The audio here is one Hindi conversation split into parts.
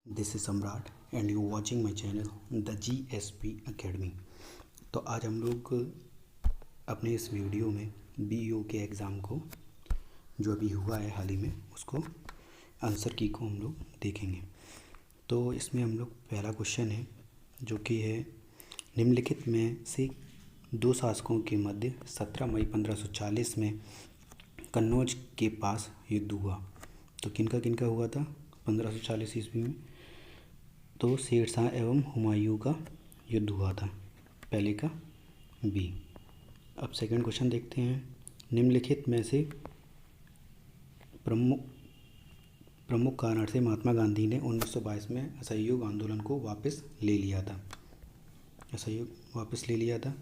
दिस इज सम्राट and you watching my channel the GSP academy. तो आज हम लोग अपने इस वीडियो में BEO के एग्ज़ाम को जो अभी हुआ है हाल ही में उसको आंसर की को हम लोग देखेंगे। तो इसमें हम लोग पहला क्वेश्चन है जो कि है निम्नलिखित में से दो शासकों के मध्य 17 मई 1540 में कन्नौज के पास युद्ध हुआ। तो किनका किनका हुआ था 1540 ईस्वी में? तो शेरशाह एवं हुमायूं का युद्ध हुआ था, पहले का बी। अब सेकंड क्वेश्चन देखते हैं, निम्नलिखित में से प्रमुख कारण से महात्मा गांधी ने 1922 में असहयोग आंदोलन को वापस ले लिया था। असहयोग वापस ले लिया था,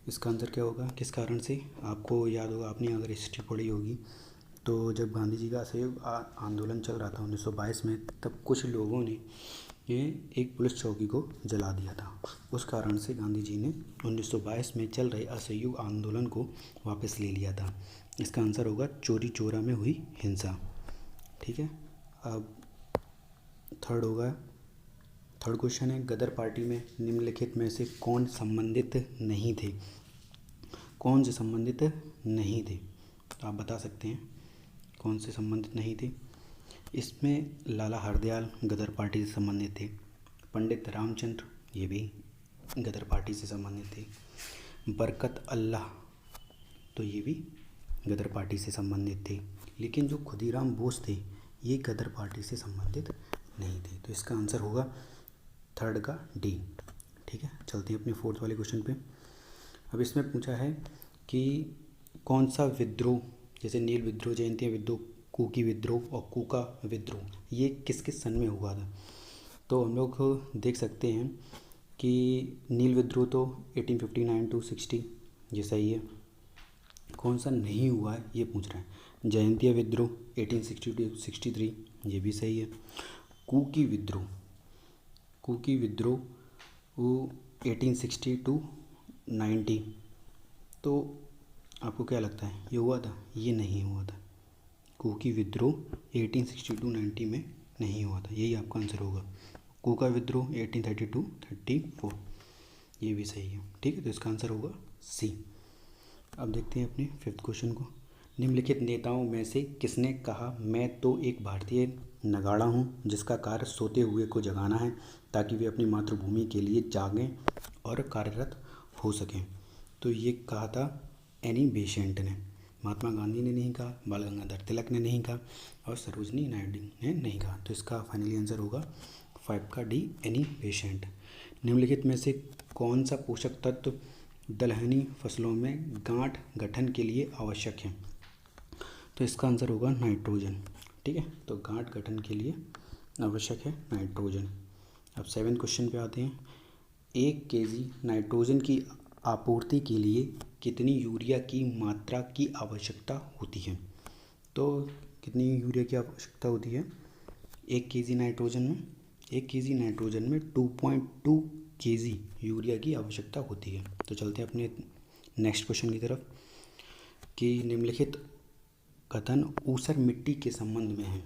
इसका आंसर क्या होगा? किस कारण से? आपको याद होगा, आपने अगर हिस्ट्री पढ़ी होगी तो जब गांधी जी का असहयोग आंदोलन चल रहा था 1922 में, तब कुछ लोगों ने ये एक पुलिस चौकी को जला दिया था। उस कारण से गांधी जी ने 1922 में चल रहे असहयोग आंदोलन को वापस ले लिया था। इसका आंसर होगा चोरी चौरा में हुई हिंसा। ठीक है, अब थर्ड क्वेश्चन है, गदर पार्टी में निम्नलिखित में से कौन संबंधित नहीं थे? कौन से संबंधित नहीं थे? तो आप बता सकते हैं कौन से संबंधित नहीं थे। इसमें लाला हरदयाल गदर पार्टी से संबंधित थे, पंडित रामचंद्र ये भी गदर पार्टी से संबंधित थे, बरकत अल्लाह तो ये भी गदर पार्टी से संबंधित थे, लेकिन जो खुदीराम बोस थे ये गदर पार्टी से संबंधित नहीं थे। तो इसका आंसर होगा थर्ड का डी। ठीक है, चलते हैं अपने फोर्थ वाले क्वेश्चन पे। अब इसमें पूछा है कि कौन सा विद्रोह, जैसे नील विद्रोह, जयंती विद्रोह, कुकी विद्रोह और कूका विद्रोह, ये किस किस सन में हुआ था? तो हम लोग देख सकते हैं कि नील विद्रोह तो 1859 to 60 ये सही है। कौन सा नहीं हुआ है ये पूछ रहा है। जयंती विद्रोह 1860 to 63 ये भी सही है। कुकी विद्रोह वो 1860 to 90, तो आपको क्या लगता है ये हुआ था? ये नहीं हुआ था। कुकी विद्रोह 1860 to 90 में नहीं हुआ था, यही आपका आंसर होगा। कूका विद्रोह 1830 to 34 ये भी सही है। ठीक है, तो इसका आंसर होगा सी। अब देखते हैं अपने फिफ्थ क्वेश्चन को, निम्नलिखित नेताओं में से किसने कहा मैं तो एक भारतीय नगाड़ा हूँ जिसका कार्य सोते हुए को जगाना है ताकि वे अपनी मातृभूमि के लिए जागें और कार्यरत हो सकें? तो ये कहा था एनी बेसेंट ने। महात्मा गांधी ने नहीं कहा, बाल गंगाधर तिलक ने नहीं कहा और सरोजनी नायडू ने नहीं कहा। तो इसका फाइनली आंसर होगा 5 का डी, एनी बेसेंट। निम्नलिखित में से कौन सा पोषक तत्व दलहनी फसलों में गांठ गठन के लिए आवश्यक है? तो इसका आंसर होगा नाइट्रोजन। ठीक है, तो गांठ गठन के लिए आवश्यक है नाइट्रोजन। अब 7 क्वेश्चन पे आते हैं, 1 kg नाइट्रोजन की आपूर्ति के लिए कितनी यूरिया की मात्रा की आवश्यकता होती है? तो कितनी यूरिया की आवश्यकता होती है 1 kg नाइट्रोजन में? 1 kg नाइट्रोजन में 2.2 kg यूरिया की आवश्यकता होती है। तो चलते हैं अपने नेक्स्ट क्वेश्चन की तरफ कि निम्नलिखित कथन ऊसर मिट्टी के संबंध में है।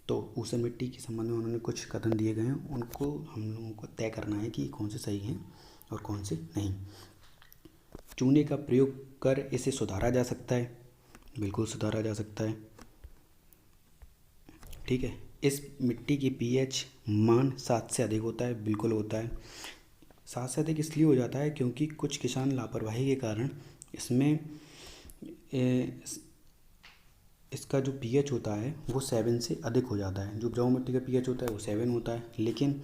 तो ऊसर मिट्टी के संबंध में उन्होंने कुछ कथन दिए गए हैं, उनको हम लोगों को तय करना है कि कौन से सही हैं और कौन से नहीं। चूने का प्रयोग कर इसे सुधारा जा सकता है, बिल्कुल सुधारा जा सकता है। ठीक है, इस मिट्टी की pH मान 7 से अधिक होता है, बिल्कुल होता है। 7 से अधिक इसलिए हो जाता है क्योंकि कुछ किसान लापरवाही के कारण इसमें इसका जो pH होता है वो 7 से अधिक हो जाता है। जो उपजाऊ मिट्टी का pH होता है वो 7 होता है, लेकिन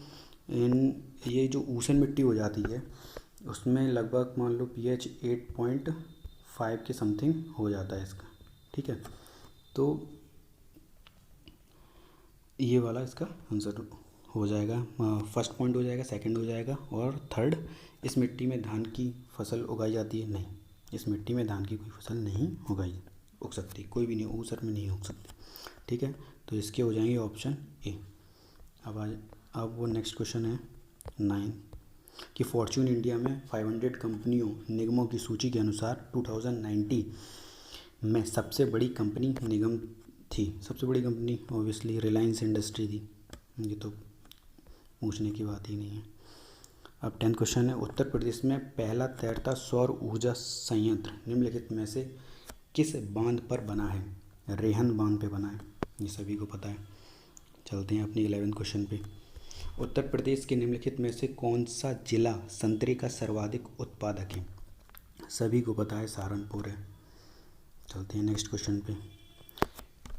ये जो ऊसर मिट्टी हो जाती है उसमें लगभग मान लो pH 8.5 के समथिंग हो जाता है इसका। ठीक है, तो ये वाला इसका आंसर हो जाएगा, फर्स्ट पॉइंट हो जाएगा, सेकंड हो जाएगा और थर्ड। इस मिट्टी में धान की फसल उगाई जाती है? नहीं, इस मिट्टी में धान की कोई फसल नहीं उग सकती, कोई भी नहीं, ऊसर में नहीं उग सकती। ठीक है, तो इसके हो जाएंगे ऑप्शन ए। अब वो नेक्स्ट क्वेश्चन है 9 कि फॉर्च्यून इंडिया में 500 कंपनियों निगमों की सूची के अनुसार 2090 में सबसे बड़ी कंपनी निगम थी। सबसे बड़ी कंपनी ऑब्वियसली रिलायंस इंडस्ट्री थी, ये तो पूछने की बात ही नहीं है। अब 10th क्वेश्चन है, उत्तर प्रदेश में पहला तैरता सौर ऊर्जा संयंत्र निम्नलिखित में से किस बांध पर बना है? रेहन बांध पे बना है, ये सभी को पता है। चलते हैं अपनी 11th क्वेश्चन पे। उत्तर प्रदेश के निम्नलिखित में से कौन सा जिला संतरे का सर्वाधिक उत्पादक है? सभी को पता है, सहारनपुर है। चलते हैं नेक्स्ट क्वेश्चन पे।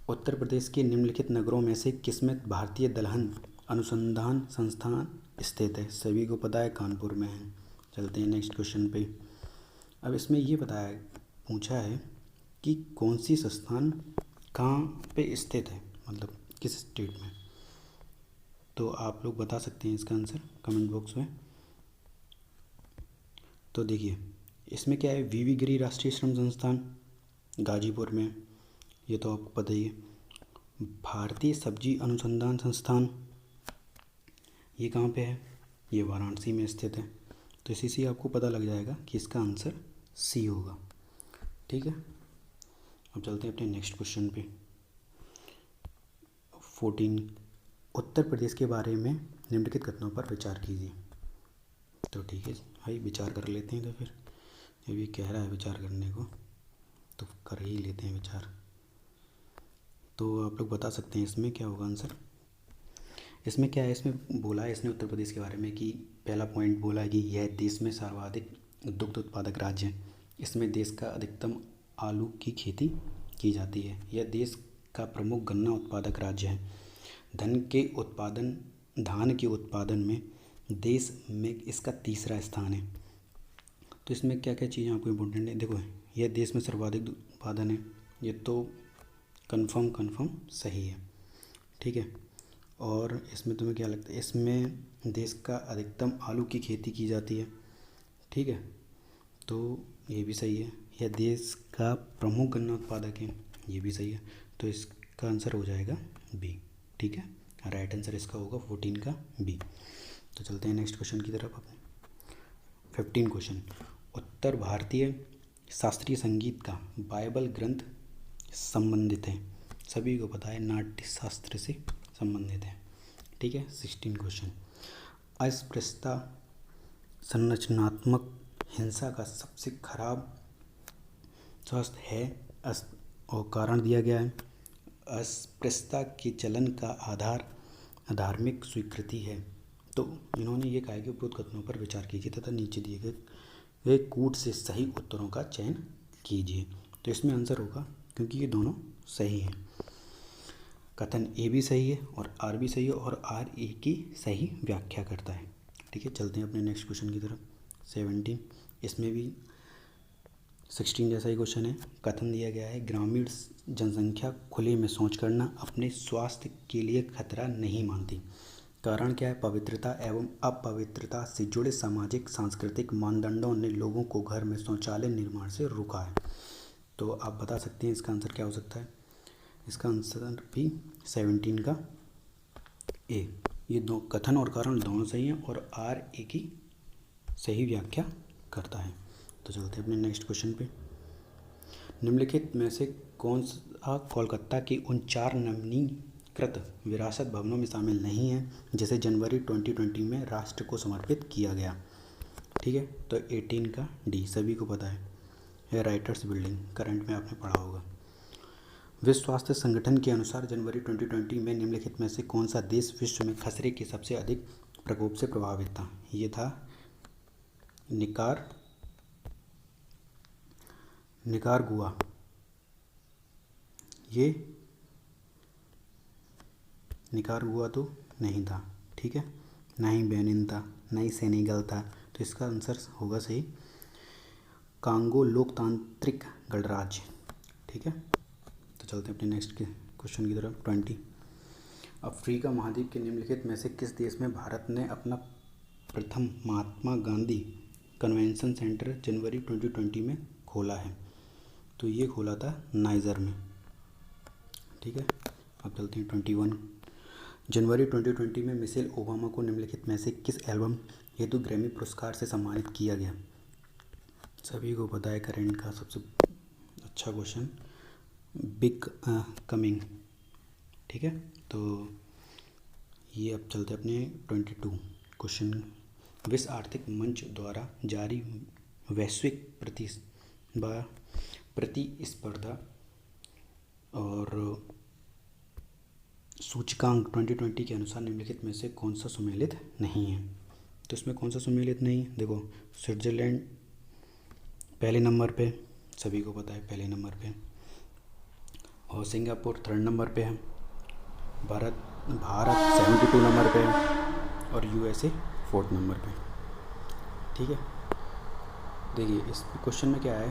उत्तर प्रदेश के निम्नलिखित नगरों में से किसमें भारतीय दलहन अनुसंधान संस्थान स्थित है? सभी को पता है, कानपुर में है। चलते हैं नेक्स्ट क्वेश्चन पे। अब इसमें ये पूछा है कि कौन सी संस्थान कहाँ पे स्थित है, मतलब किस स्टेट में। तो आप लोग बता सकते हैं इसका आंसर कमेंट बॉक्स में। तो देखिए इसमें क्या है, वीवी गिरी राष्ट्रीय श्रम संस्थान गाजीपुर में, ये तो आपको पता ही है। भारतीय सब्जी अनुसंधान संस्थान ये कहाँ पे है? ये वाराणसी में स्थित है। तो इसी से आपको पता लग जाएगा कि इसका आंसर सी होगा। ठीक है, अब चलते हैं अपने नेक्स्ट क्वेश्चन पे। 14, उत्तर प्रदेश के बारे में निम्नलिखित कथनों पर विचार कीजिए। तो ठीक है भाई, विचार कर लेते हैं। तो फिर जब ये कह रहा है विचार करने को तो कर ही लेते हैं विचार। तो आप लोग बता सकते हैं इसमें क्या होगा आंसर। इसमें क्या है, इसमें बोला है इसने उत्तर प्रदेश के बारे में कि पहला पॉइंट बोला है कि यह देश में सर्वाधिक दुग्ध उत्पादक राज्य है। इसमें देश का अधिकतम आलू की खेती की जाती है। यह देश का प्रमुख गन्ना उत्पादक राज्य है। धान के उत्पादन में देश में इसका तीसरा स्थान है। तो इसमें क्या क्या चीज़ें आपको इम्पोर्टेंट है, देखो यह देश में सर्वाधिक उत्पादन है, ये तो कंफर्म सही है। ठीक है, और इसमें तुम्हें क्या लगता है, इसमें देश का अधिकतम आलू की खेती की जाती है। ठीक है, तो ये भी सही है। यह देश का प्रमुख गन्ना उत्पादक है, ये भी सही है। तो इसका आंसर हो जाएगा बी। ठीक है, राइट आंसर इसका होगा 14 का बी। तो चलते हैं नेक्स्ट क्वेश्चन की तरफ अपने। 15 क्वेश्चन, उत्तर भारतीय शास्त्रीय संगीत का बाइबल ग्रंथ संबंधित है। सभी को पता है, नाट्य शास्त्र से संबंधित है। ठीक है, 16 क्वेश्चन, अस्पृश्यता संरचनात्मक हिंसा का सबसे खराब स्वास्थ्य है और कारण दिया गया है। अस्पृश्यता के चलन का आधार अधार्मिक स्वीकृति है। तो इन्होंने ये कहा कि उपरोक्त कथनों पर विचार कीजिए तथा नीचे दिए गए कूट से सही उत्तरों का चयन कीजिए। तो इसमें आंसर होगा, क्योंकि ये दोनों सही हैं। कथन ए भी सही है और आर भी सही है और आर ए की सही व्याख्या करता है। ठीक है, चलते हैं अपने नेक्स्ट क्वेश्चन की तरफ। 17, इसमें भी 16 जैसा ही क्वेश्चन है। कथन दिया गया है, ग्रामीण जनसंख्या खुले में शौच करना अपने स्वास्थ्य के लिए खतरा नहीं मानती। कारण क्या है? पवित्रता एवं अपवित्रता से जुड़े सामाजिक सांस्कृतिक मानदंडों ने लोगों को घर में शौचालय निर्माण से रोका है। तो आप बता सकते हैं इसका आंसर क्या हो सकता है। इसका आंसर भी 17 का ए। ये दो कथन और कारण दोनों सही हैं और आर ए की सही व्याख्या करता है। तो चलते हैं अपने नेक्स्ट क्वेश्चन पे। निम्नलिखित में से कौन सा कोलकाता के उन 4 नवीनीकृत विरासत भवनों में शामिल नहीं है जिसे जनवरी 2020 में राष्ट्र को समर्पित किया गया। ठीक है, तो 18 का डी। सभी को पता है राइटर्स बिल्डिंग, करंट में आपने पढ़ा होगा। विश्व स्वास्थ्य संगठन के अनुसार जनवरी 2020 में निम्नलिखित में से कौन सा देश विश्व में खसरे के सबसे अधिक प्रकोप से प्रभावित था। ये था निकारागुआ। ये निकारागुआ तो नहीं था, ठीक है, ना ही बेनिन था, ना ही सेनेगल था। तो इसका आंसर होगा सही कांगो लोकतांत्रिक गणराज्य। ठीक है, तो चलते हैं अपने नेक्स्ट के क्वेश्चन की तरफ। 20, अफ्रीका महाद्वीप के निम्नलिखित में से किस देश में भारत ने अपना प्रथम महात्मा गांधी कन्वेंशन सेंटर जनवरी 2020 में खोला है। तो ये खोला था नाइजर में। ठीक है, अब चलते हैं 21, जनवरी 2020 में मिशेल ओबामा को निम्नलिखित में से किस एल्बम हेतु ग्रैमी पुरस्कार से सम्मानित किया गया। सभी को पता है करंट का सबसे अच्छा क्वेश्चन, बिग कमिंग। ठीक है, तो ये अब चलते अपने 22 क्वेश्चन। विश्व आर्थिक मंच द्वारा जारी वैश्विक प्रतिस्पर्धा और सूचकांक 2020 के अनुसार निम्नलिखित में से कौन सा सुमेलित नहीं है। तो इसमें कौन सा सुमेलित नहीं है? देखो, स्विट्ज़रलैंड पहले नंबर पे, सभी को पता है पहले नंबर पे, और सिंगापुर 3rd नंबर पे है, भारत 72 नंबर पे है, और USA 4th नंबर पे। ठीक है, देखिए इस क्वेश्चन में क्या है,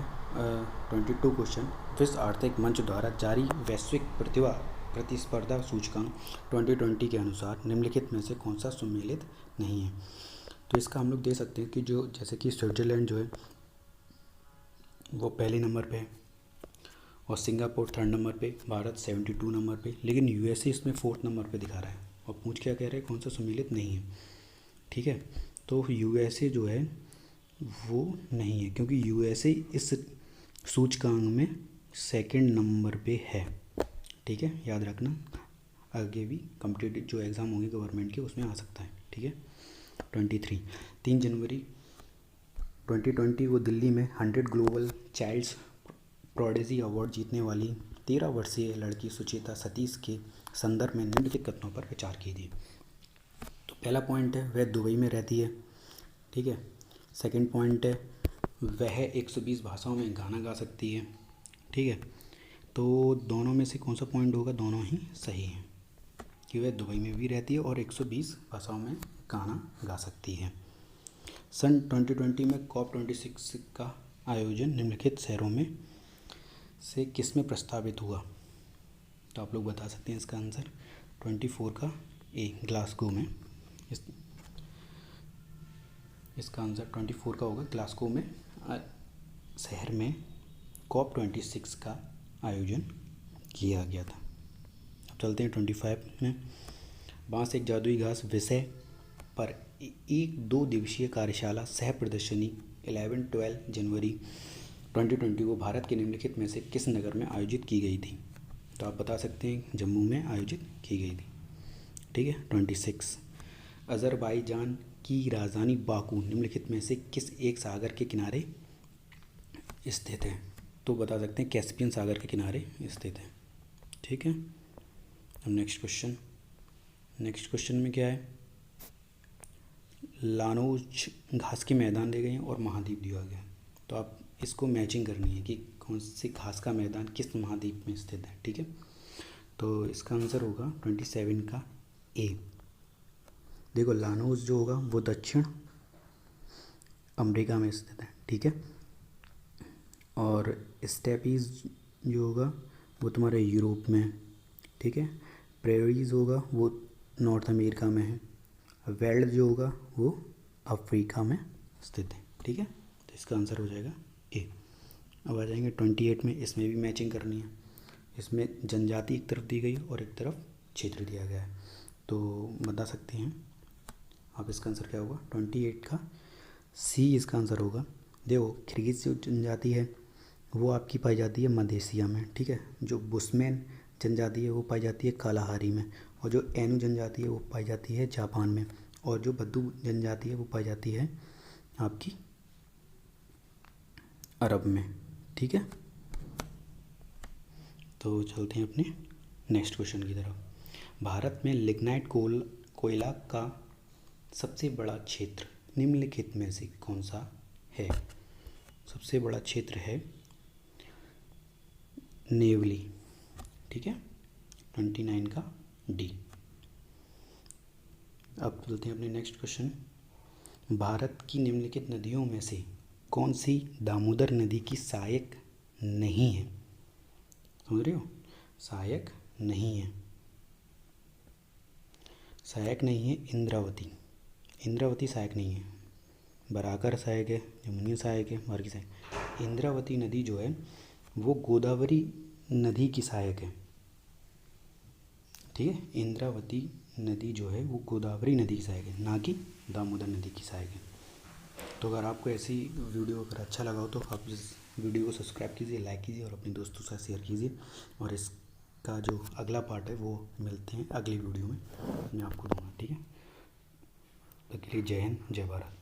22 क्वेश्चन, विश्व आर्थिक मंच द्वारा जारी वैश्विक प्रतिस्पर्धा सूचकांक 2020 के अनुसार निम्नलिखित में से कौन सा सुमेलित नहीं है। तो इसका हम लोग दे सकते हैं कि जो जैसे कि स्विट्ज़रलैंड जो है वो पहले नंबर पे है, और सिंगापुर 3rd नंबर पे, भारत 72 नंबर पे, लेकिन USA इसमें 4th नंबर पे दिखा रहा है, और पूछ क्या कह रहे हैं, कौन सा सुमेलित नहीं है। ठीक है, तो USA जो है वो नहीं है, क्योंकि USA इस सूचकांक में 2nd नंबर पे है। ठीक है, याद रखना, आगे भी कॉम्पिटिटिव जो एग्ज़ाम होंगे गवर्नमेंट के उसमें आ सकता है। ठीक है, 23 3 जनवरी 2020 वो दिल्ली में 100 ग्लोबल चाइल्ड्स प्रोडिजी अवार्ड जीतने वाली 13 वर्षीय लड़की सुचेता सतीश के संदर्भ में निम्नलिखित कथनों पर विचार कीजिए। तो पहला पॉइंट है वह दुबई में रहती है। ठीक है, सेकंड पॉइंट है वह 120 भाषाओं में गाना गा सकती है। ठीक है, तो दोनों में से कौन सा पॉइंट होगा, दोनों ही सही हैं कि वह दुबई में भी रहती है और 120 भाषाओं में गाना गा सकती है। सन 2020 में COP26 का आयोजन निम्नलिखित शहरों में से किस में प्रस्तावित हुआ। तो आप लोग बता सकते हैं इसका आंसर 24 का ए, ग्लासगो में। इसका आंसर 24 का होगा, ग्लासगो में शहर में COP26 का आयोजन किया गया था। अब चलते हैं 25 में। बांस एक जादुई घास विषय पर एक 2 दिवसीय कार्यशाला सह प्रदर्शनी 11-12 जनवरी 2020 को भारत के निम्नलिखित में से किस नगर में आयोजित की गई थी। तो आप बता सकते हैं जम्मू में आयोजित की गई थी। ठीक है, 26 अज़रबाईजान की राजधानी बाकू निम्नलिखित में से किस एक सागर के किनारे स्थित है। तो बता सकते हैं कैस्पियन सागर के किनारे स्थित है। ठीक है, अब नेक्स्ट क्वेश्चन में क्या है, लानोज घास के मैदान दिए गए हैं और महाद्वीप दिया गया है। तो आप इसको मैचिंग करनी है कि कौन सी घास का मैदान किस महाद्वीप में स्थित है। ठीक है, तो इसका आंसर होगा 27 का ए। देखो, लानोज जो होगा वो दक्षिण अमेरिका में स्थित है। ठीक है, और स्टेपीज जो होगा वो तुम्हारे यूरोप में है। ठीक है, प्रेरीज होगा वो नॉर्थ अमेरिका में है, वेल्ड जो होगा वो अफ्रीका में स्थित है। ठीक है, तो इसका आंसर हो जाएगा ए। अब आ जाएंगे 28 में, इसमें भी मैचिंग करनी है। इसमें जनजाति एक तरफ दी गई और एक तरफ क्षेत्र दिया गया है, तो बता सकते हैं आप इसका आंसर क्या होगा। 28 का सी इसका आंसर होगा। देखो, किर्गिज जो जनजाति है वो आपकी पाई जाती है मध्य एशिया में। ठीक है, जो बुशमैन जनजाति है वो पाई जाती है कालाहारी में, और जो एनु जनजाति है वो पाई जाती है जापान में, और जो बद्दू जनजाति है वो पाई जाती है आपकी अरब में। ठीक है, तो चलते हैं अपने नेक्स्ट क्वेश्चन की तरफ। भारत में लिग्नाइट कोयला का सबसे बड़ा क्षेत्र निम्नलिखित में से कौन सा है। सबसे बड़ा क्षेत्र है नेवली। ठीक है, 29 का डी। अब चलते हैं अपने नेक्स्ट क्वेश्चन। भारत की निम्नलिखित नदियों में से कौन सी दामोदर नदी की सहायक नहीं है। समझ रहे हो, सहायक नहीं है। सहायक नहीं है इंद्रावती सहायक नहीं है। बराकर सहायक है, जमुनी सहायक है, भारगी सहायक। इंद्रावती नदी जो है वो गोदावरी नदी की सहायक है। ठीक है, इंद्रावती नदी जो है वो गोदावरी नदी की सहायक है, ना कि दामोदर नदी की सहायक है। तो अगर आपको ऐसी वीडियो अगर अच्छा लगा हो तो आप इस वीडियो को सब्सक्राइब कीजिए, लाइक कीजिए और अपने दोस्तों से शेयर कीजिए। और इसका जो अगला पार्ट है वो मिलते हैं अगली वीडियो में मैं आपको दूँगा। ठीक है। चलिए, जय हिंद, जय भारत।